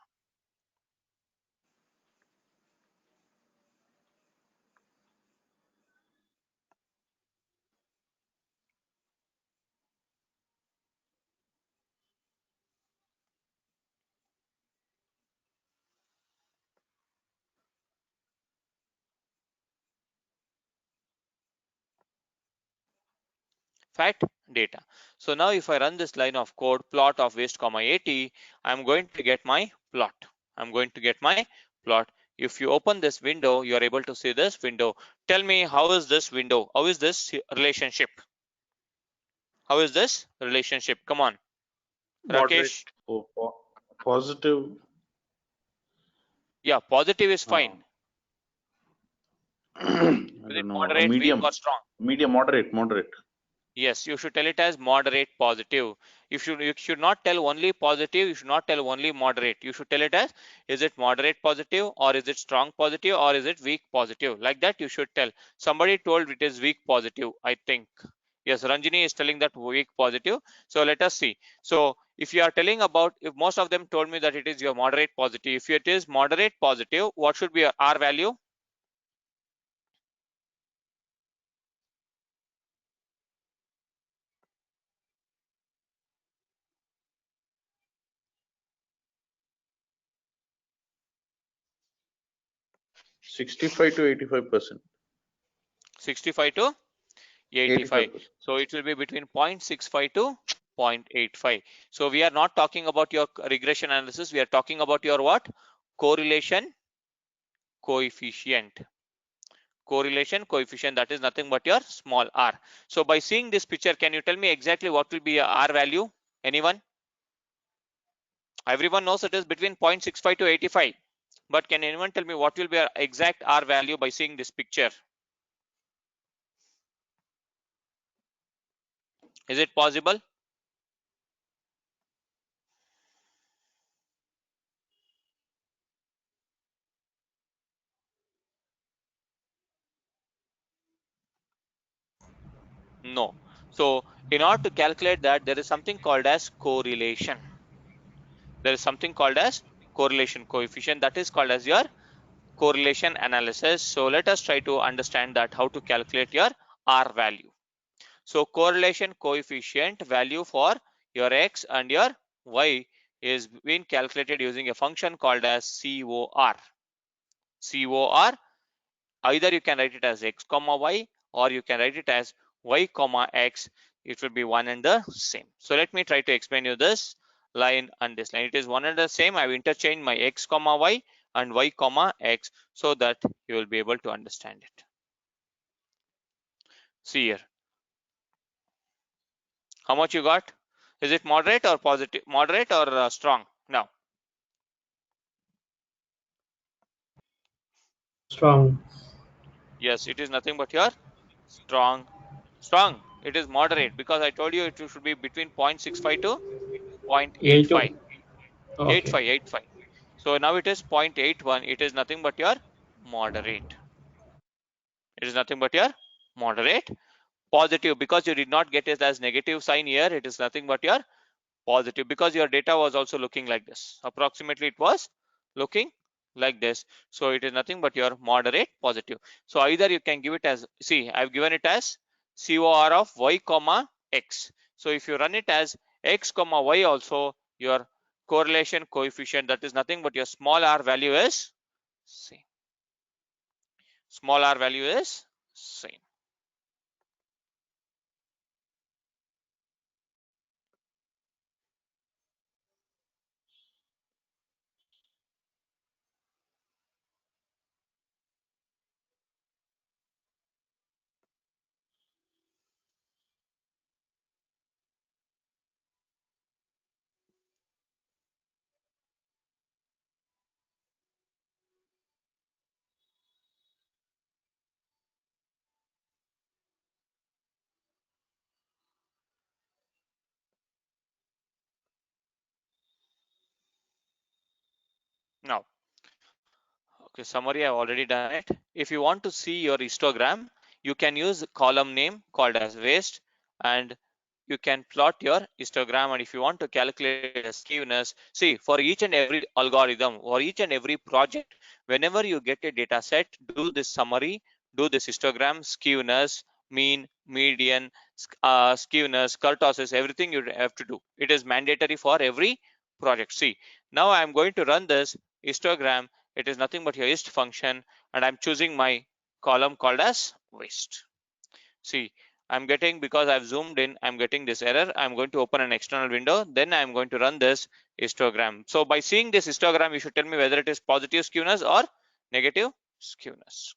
Fat data. So now if I run this line of code, plot of waist comma 80, I'm going to get my plot. I'm going to get my plot. If you open this window, you are able to see this window. Tell me, how is this window? How is this relationship? How is this relationship? Come on, Moderate. Rakesh. Oh, positive. Yeah, positive is fine. I Is it don't know. moderate, weak, Medium. or strong? Medium, moderate. Yes, you should tell it as moderate positive. You should not tell only positive, you should not tell only moderate. You should tell it as, is it moderate positive, or is it strong positive, or is it weak positive? Like that you should tell. Somebody told it is weak positive, I think. Yes, Ranjini is telling that weak positive. So let us see. So if you are telling about, if most of them told me that it is your moderate positive, if it is moderate positive, what should be your R value? $65 to 85%. 65 to 85. 85%. So it will be between 0.65 to 0.85. So we are not talking about your regression analysis. We are talking about your what? Correlation coefficient. Correlation coefficient, that is nothing but your small r. So by seeing this picture, can you tell me exactly what will be your R value? Anyone? Everyone knows it is between 0.65 to 85. But can anyone tell me what will be our exact R value by seeing this picture? Is it possible? No. So in order to calculate that, there is something called as correlation. There is something called as correlation coefficient, that is called as your correlation analysis. So let us try to understand that how to calculate your R value. So correlation coefficient value for your X and your Y is being calculated using a function called as COR. COR, either you can write it as X comma Y or you can write it as Y comma X. It will be one and the same. So let me try to explain you this line and this line. It is one and the same. I have interchanged my X comma Y and Y comma X so that you will be able to understand it. See here. How much you got? Is it moderate or positive? Moderate or strong? Now. Strong. Yes, it is nothing but your strong. Strong. It is moderate because I told you it should be between 0.65 to 0.85. 85, 85. So now it is 0.81. It is nothing but your moderate. It is nothing but your moderate. Positive, because you did not get it as negative sign here. It is nothing but your positive because your data was also looking like this. Approximately it was looking like this. So it is nothing but your moderate positive. So either you can give it as, see, I've given it as COR of Y comma X. So if you run it as X comma Y also, your correlation coefficient, that is nothing but your small r value is same. Small r value is same. Now, okay, summary I've already done it. If you want to see your histogram, you can use a column name called as waste and you can plot your histogram. And if you want to calculate the skewness, see, for each and every algorithm or each and every project, whenever you get a data set, do this summary, do this histogram, skewness, mean, median, skewness, kurtosis, everything you have to do. It is mandatory for every project. See, now I'm going to run this histogram. It is nothing but your hist function, and I'm choosing my column called as waste. See, I'm getting, because I've zoomed in, I'm getting this error. I'm going to open an external window, then I'm going to run this histogram. So by seeing this histogram, you should tell me whether it is positive skewness or negative skewness.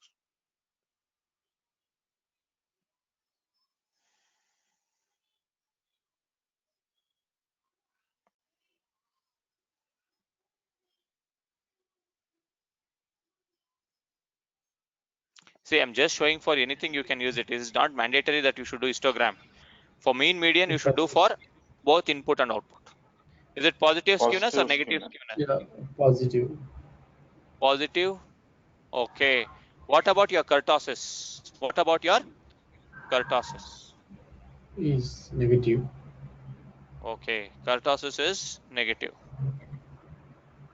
See, I'm just showing for anything you can use it. It is not mandatory that you should do histogram. For mean median, you should do for both input and output. Is it positive skewness or Positive negative skewness. skewness? Yeah, positive. Positive. Okay. What about your kurtosis? What about your kurtosis? Is negative. Okay. Kurtosis is negative.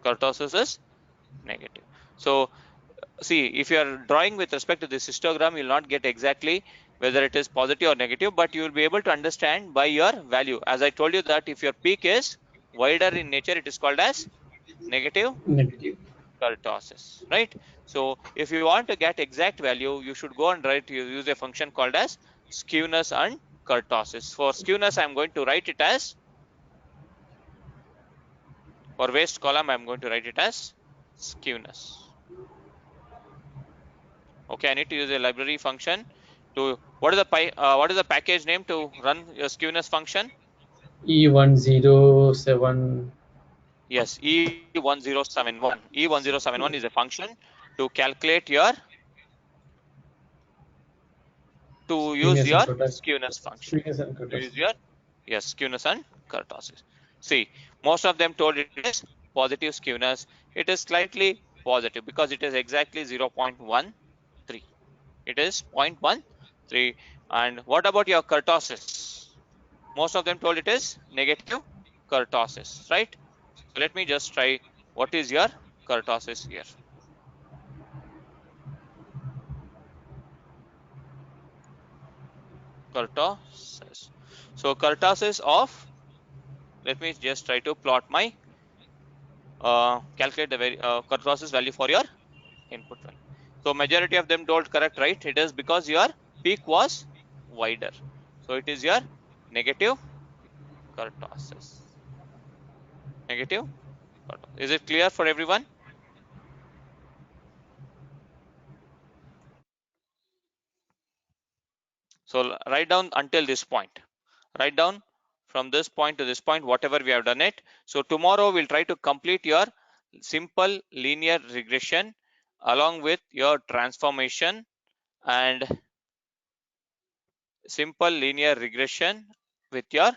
Kurtosis is negative. So see, if you are drawing with respect to this histogram, you'll not get exactly whether it is positive or negative, but you will be able to understand by your value. As I told you that if your peak is wider in nature, it is called as negative Negative. kurtosis, right? So if you want to get exact value, you should go and use a function called as skewness and kurtosis. For skewness, I'm going to write it as, for waste column, I'm going to write it as skewness. Okay, I need to use a library function to, what is the package name to run your skewness function? E1071. Yes, E1071. E1071 is a function to calculate your use Skewness and your kurtosis. skewness function. Skewness and To use kurtosis. your skewness and kurtosis. See, most of them told it is positive skewness. It is slightly positive because it is exactly 0.13. It is 0.13. And what about your kurtosis? Most of them told it is negative kurtosis, right? So let me just try what is your kurtosis here. Kurtosis. So kurtosis of, let me just try to plot my calculate the kurtosis value for your input value. So majority of them don't correct, right? It is because your peak was wider. So it is your negative kurtosis. Negative kurtosis. Is it clear for everyone? So write down until this point. Write down from this point to this point, whatever we have done it. So tomorrow we'll try to complete your simple linear regression along with your transformation and simple linear regression with your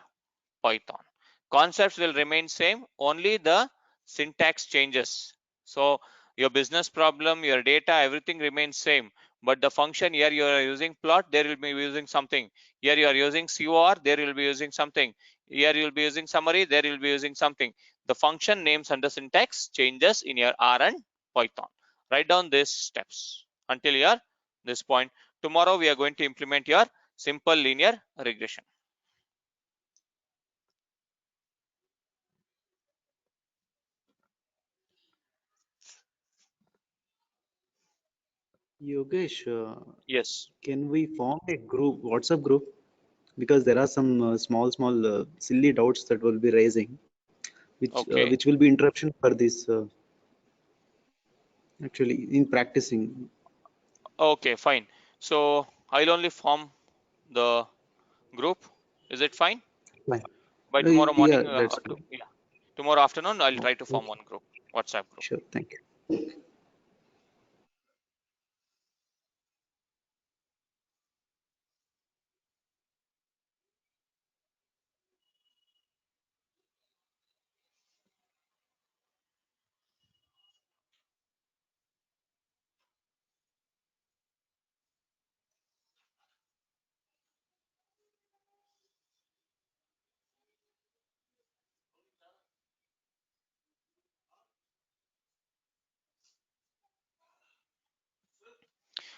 Python. Concepts will remain same, only the syntax changes. So your business problem, your data, everything remains same. But the function here you are using plot, there will be using something. Here you are using COR, there will be using something. Here you will be using summary, there will be using something. The function names and the syntax changes in your R and Python. Write down these steps until your this point. Tomorrow we are going to implement your simple linear regression. Yogesh, Yes. can we form a group, WhatsApp group? Because there are some small, silly doubts that will be raising, which Okay. will be interruption for this actually in practicing. Okay, fine. So I'll only form the group. Is it fine? Fine. By tomorrow Yeah, morning, that's up to, good. yeah, tomorrow afternoon, I'll try to form Okay. one group, WhatsApp group. Sure. Thank you.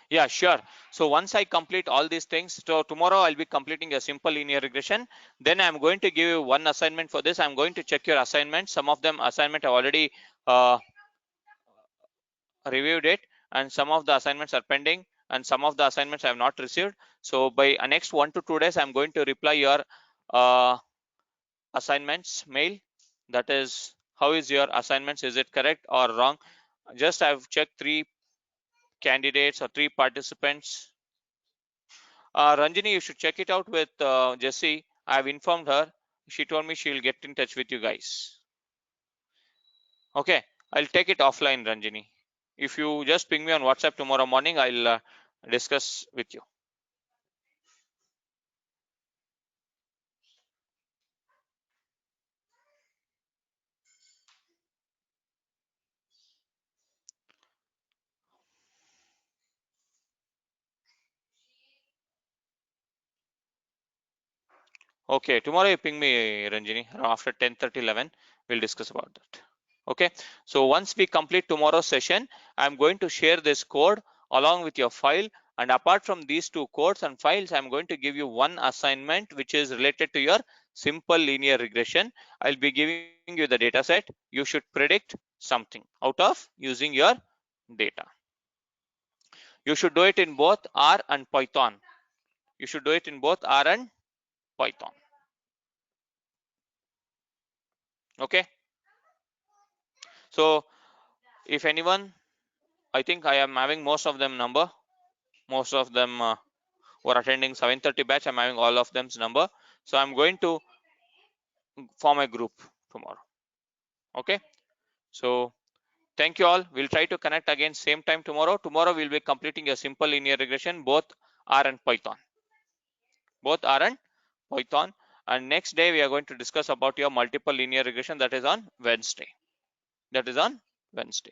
Yeah, sure. So once I complete all these things, so tomorrow I'll be completing a simple linear regression. Then I'm going to give you one assignment for this. I'm going to check your assignments. Some of them assignment I've already reviewed it, and some of the assignments are pending, and some of the assignments I have not received. So by next 1 to 2 days, I'm going to reply your assignments mail. That is, how is your assignments? Is it correct or wrong? Just I've checked 3 candidates or 3 participants. Ranjini, you should check it out with Jessie. I've informed her. She told me she'll get in touch with you guys. Okay, I'll take it offline, Ranjini. If you just ping me on WhatsApp tomorrow morning, I'll discuss with you. Okay, tomorrow you ping me, Ranjini, after 10:30, 11. We'll discuss about that. Okay, so once we complete tomorrow's session, I'm going to share this code along with your file. And apart from these 2 codes and files, I'm going to give you one assignment which is related to your simple linear regression. I'll be giving you the data set. You should predict something out of using your data. You should do it in both R and Python. You should do it in both R and Python. Okay. So if anyone, I think I am having most of them number. Most of them who are attending 7:30 batch. I'm having all of them's number. So I'm going to form a group tomorrow. Okay, so thank you all. We'll try to connect again same time tomorrow. Tomorrow we'll be completing a simple linear regression, both R and Python. Both R and Python. And next day we are going to discuss about your multiple linear regression, that is on Wednesday. That is on Wednesday.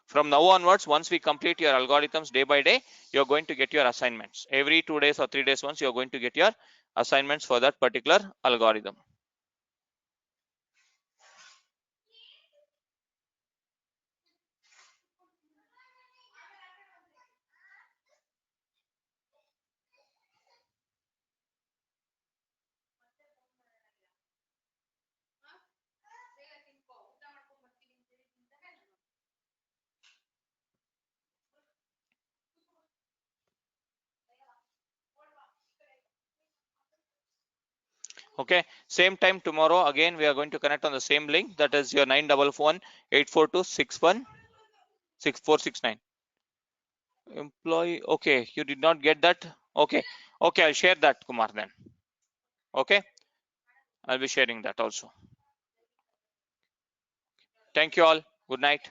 From now onwards, once we complete your algorithms day by day, you're going to get your assignments. Every 2 days or 3 days once, you're going to get your assignments for that particular algorithm. Okay, same time tomorrow again we are going to connect on the same link, that is your 911-842-61-6469. Employee, okay, you did not get that. Okay, I'll share that, Kumar, then. Okay, I'll be sharing that also. Thank you all. Good night.